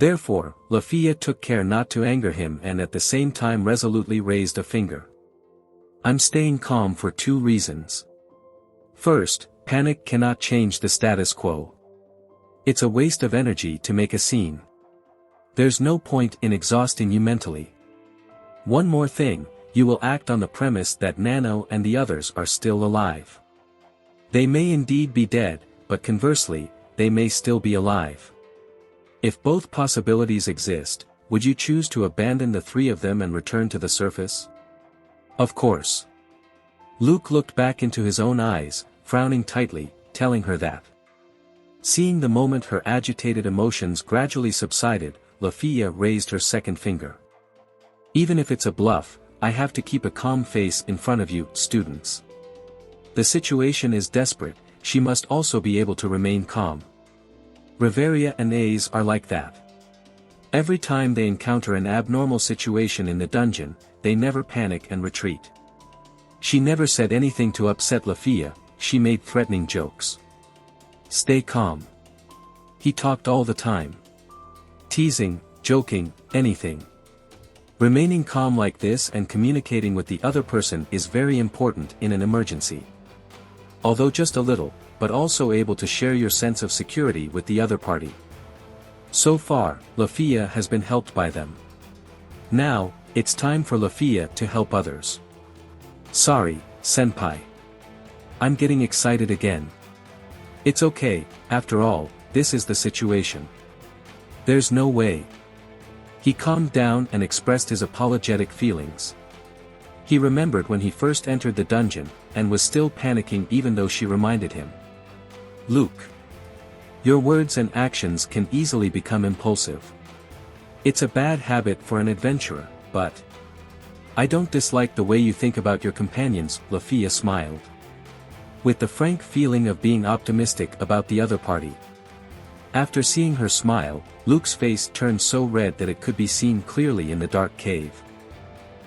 Therefore, Lefiya took care not to anger him and at the same time resolutely raised a finger. I'm staying calm for two reasons. First, panic cannot change the status quo. It's a waste of energy to make a scene. There's no point in exhausting you mentally. One more thing, you will act on the premise that Nano and the others are still alive. They may indeed be dead, but conversely, they may still be alive. If both possibilities exist, would you choose to abandon the three of them and return to the surface? Of course. Luke looked back into his own eyes, frowning tightly, telling her that. Seeing the moment her agitated emotions gradually subsided, Lefiya raised her second finger. Even if it's a bluff, I have to keep a calm face in front of you, students. The situation is desperate, she must also be able to remain calm. Reveria and A's are like that. Every time they encounter an abnormal situation in the dungeon, they never panic and retreat. She never said anything to upset Lefiya, she made threatening jokes. Stay calm. He talked all the time. Teasing, joking, anything. Remaining calm like this and communicating with the other person is very important in an emergency. Although just a little, but also able to share your sense of security with the other party. So far, Lefiya has been helped by them. Now, it's time for Lefiya to help others. Sorry, senpai. I'm getting excited again. It's okay, after all, this is the situation. There's no way. He calmed down and expressed his apologetic feelings. He remembered when he first entered the dungeon, and was still panicking even though she reminded him. Luke. Your words and actions can easily become impulsive. It's a bad habit for an adventurer, but... I don't dislike the way you think about your companions, Lefiya smiled. With the frank feeling of being optimistic about the other party. After seeing her smile, Luke's face turned so red that it could be seen clearly in the dark cave.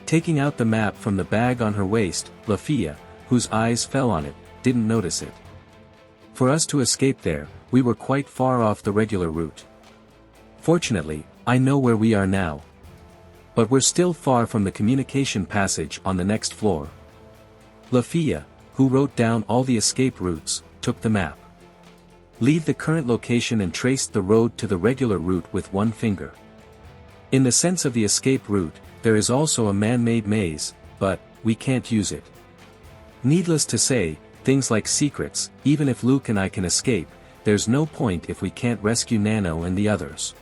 Taking out the map from the bag on her waist, Lefiya, whose eyes fell on it, didn't notice it. For us to escape there, we were quite far off the regular route. Fortunately, I know where we are now. But we're still far from the communication passage on the next floor. Lefiya, who wrote down all the escape routes, took the map. Leave the current location and traced the road to the regular route with one finger. In the sense of the escape route, there is also a man-made maze, but we can't use it. Needless to say, things like secrets, even if Luke and I can escape, there's no point if we can't rescue Nano and the others.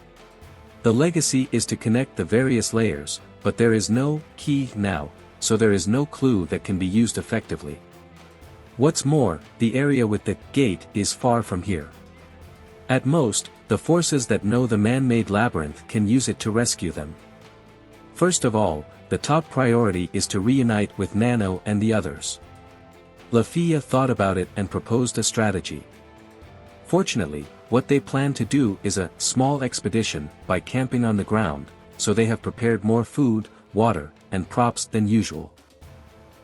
The legacy is to connect the various layers, but there is no key now, so there is no clue that can be used effectively. What's more, the area with the gate is far from here. At most, the forces that know the man-made labyrinth can use it to rescue them. First of all, the top priority is to reunite with Nano and the others. Lefiya thought about it and proposed a strategy. Fortunately, what they plan to do is a small expedition by camping on the ground, so they have prepared more food, water, and props than usual.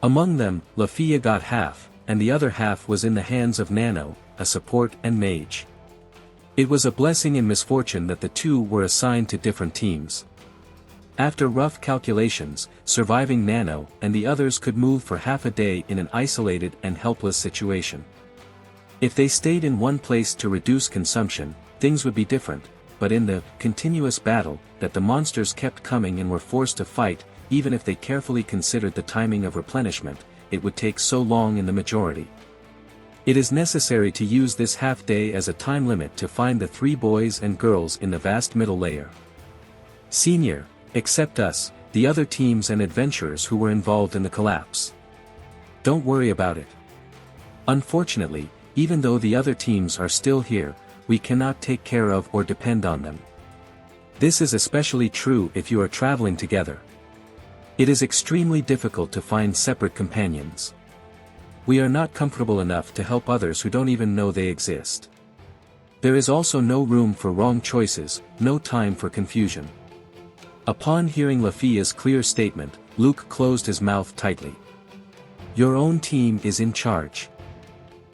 Among them, Lefiya got half, and the other half was in the hands of Nano, a support and mage. It was a blessing and misfortune that the two were assigned to different teams. After rough calculations, surviving Nano and the others could move for half a day in an isolated and helpless situation. If they stayed in one place to reduce consumption, things would be different, but in the continuous battle that the monsters kept coming and were forced to fight, even if they carefully considered the timing of replenishment, it would take so long in the majority. It is necessary to use this half-day as a time limit to find the 3 boys and girls in the vast middle layer. Senior, except us, the other teams and adventurers who were involved in the collapse. Don't worry about it. Unfortunately, even though the other teams are still here, we cannot take care of or depend on them. This is especially true if you are traveling together. It is extremely difficult to find separate companions. We are not comfortable enough to help others who don't even know they exist. There is also no room for wrong choices, no time for confusion. Upon hearing Lefiya's clear statement, Luke closed his mouth tightly. Your own team is in charge.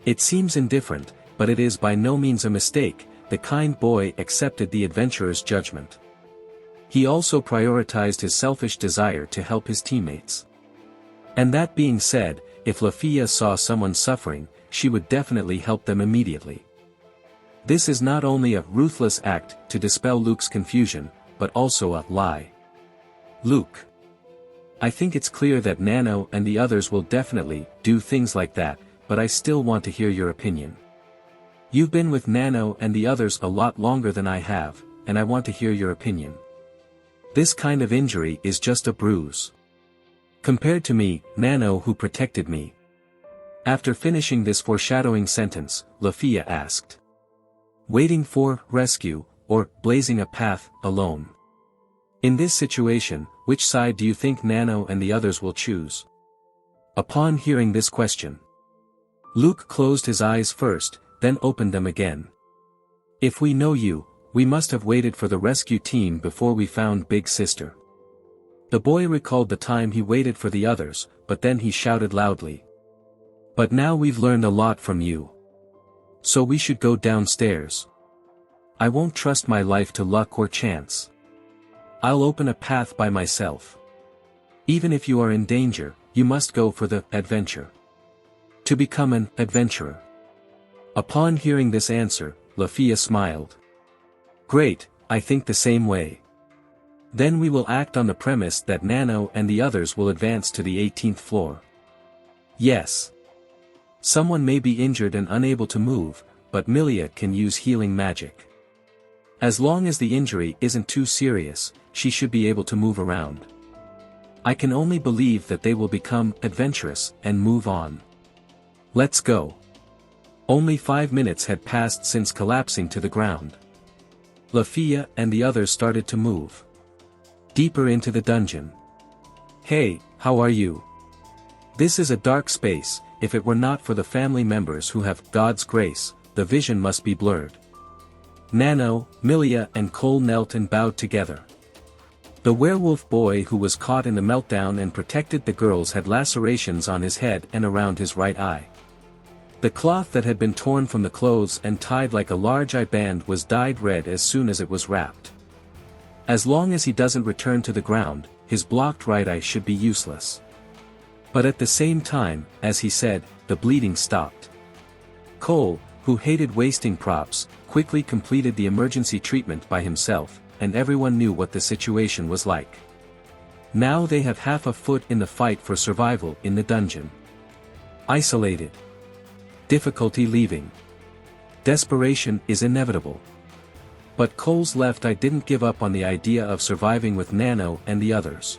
It seems indifferent, but it is by no means a mistake. The kind boy accepted the adventurer's judgment. He also prioritized his selfish desire to help his teammates. And that being said, if Lefiya saw someone suffering, she would definitely help them immediately. This is not only a ruthless act to dispel Luke's confusion, but also a lie. Luke. I think it's clear that Nano and the others will definitely do things like that, but I still want to hear your opinion. You've been with Nano and the others a lot longer than I have, and I want to hear your opinion. This kind of injury is just a bruise. Compared to me, Nano who protected me. After finishing this foreshadowing sentence, Lefiya asked. Waiting for rescue, or blazing a path, alone. In this situation, which side do you think Nano and the others will choose? Upon hearing this question, Luke closed his eyes first, then opened them again. If we know you, we must have waited for the rescue team before we found Big Sister. The boy recalled the time he waited for the others, but then he shouted loudly. But now we've learned a lot from you. So we should go downstairs. I won't trust my life to luck or chance. I'll open a path by myself. Even if you are in danger, you must go for the adventure. To become an adventurer. Upon hearing this answer, Lefiya smiled. Great, I think the same way. Then we will act on the premise that Nano and the others will advance to the 18th floor. Yes. Someone may be injured and unable to move, but Lefiya can use healing magic. As long as the injury isn't too serious, she should be able to move around. I can only believe that they will become adventurous and move on. Let's go. Only 5 minutes had passed since collapsing to the ground. Lefiya and the others started to move deeper into the dungeon. Hey, how are you? This is a dark space. If it were not for the family members who have God's grace, the vision must be blurred. Nano, Lefiya and Cole knelt and bowed together. The werewolf boy who was caught in the meltdown and protected the girls had lacerations on his head and around his right eye. The cloth that had been torn from the clothes and tied like a large eye band was dyed red as soon as it was wrapped. As long as he doesn't return to the ground, his blocked right eye should be useless. But at the same time, as he said, the bleeding stopped. Cole, who hated wasting props, quickly completed the emergency treatment by himself, and everyone knew what the situation was like. Now they have half a foot in the fight for survival in the dungeon. Isolated. Difficulty leaving. Desperation is inevitable. But Cole's left eye didn't give up on the idea of surviving with Nano and the others.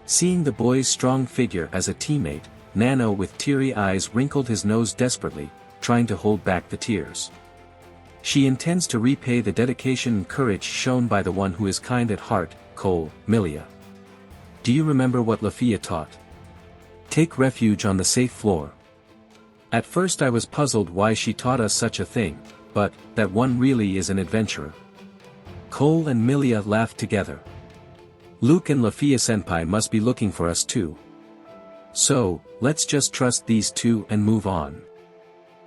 Seeing the boy's strong figure as a teammate, Nano with teary eyes wrinkled his nose desperately, trying to hold back the tears. She intends to repay the dedication and courage shown by the one who is kind at heart, Cole, Lefiya. Do you remember what Lefiya taught? Take refuge on the safe floor. At first I was puzzled why she taught us such a thing, but that one really is an adventurer. Cole and Lefiya laughed together. Luke and Lefiya senpai must be looking for us too. So, let's just trust these two and move on.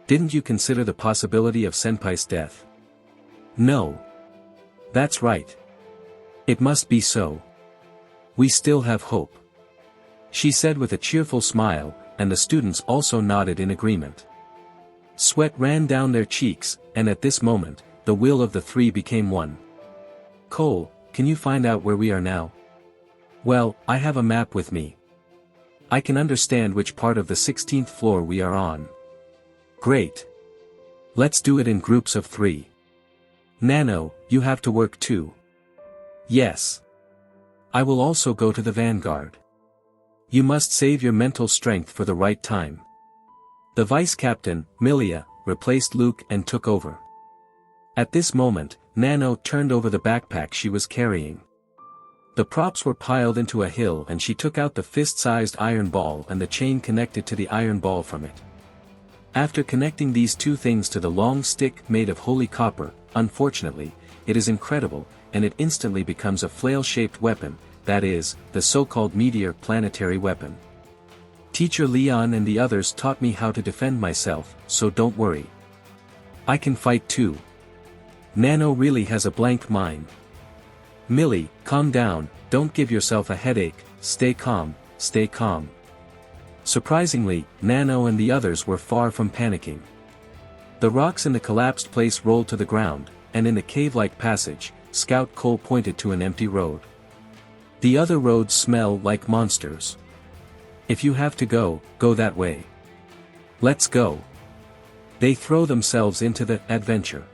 Didn't you consider the possibility of senpai's death? No. That's right. It must be so. We still have hope. She said with a cheerful smile, and the students also nodded in agreement. Sweat ran down their cheeks, and at this moment, the will of the three became one. Cole, can you find out where we are now? Well, I have a map with me. I can understand which part of the 16th floor we are on. Great. Let's do it in groups of 3. Nano, you have to work too. Yes. I will also go to the vanguard. You must save your mental strength for the right time. The vice captain, Lefiya, replaced Luke and took over. At this moment, Nano turned over the backpack she was carrying. The props were piled into a hill and she took out the fist-sized iron ball and the chain connected to the iron ball from it. After connecting these two things to the long stick made of holy copper, unfortunately, it is incredible, and it instantly becomes a flail-shaped weapon, that is, the so-called meteor planetary weapon. Teacher Leon and the others taught me how to defend myself, so don't worry. I can fight too. Nano really has a blank mind. Millie, Calm down, don't give yourself a headache, stay calm, stay calm. Surprisingly, Nano and the others were far from panicking. The rocks in the collapsed place rolled to the ground, and in the cave-like passage, Scout Cole pointed to an empty road. The other roads smell like monsters. If you have to go, go that way. Let's go. They throw themselves into the adventure.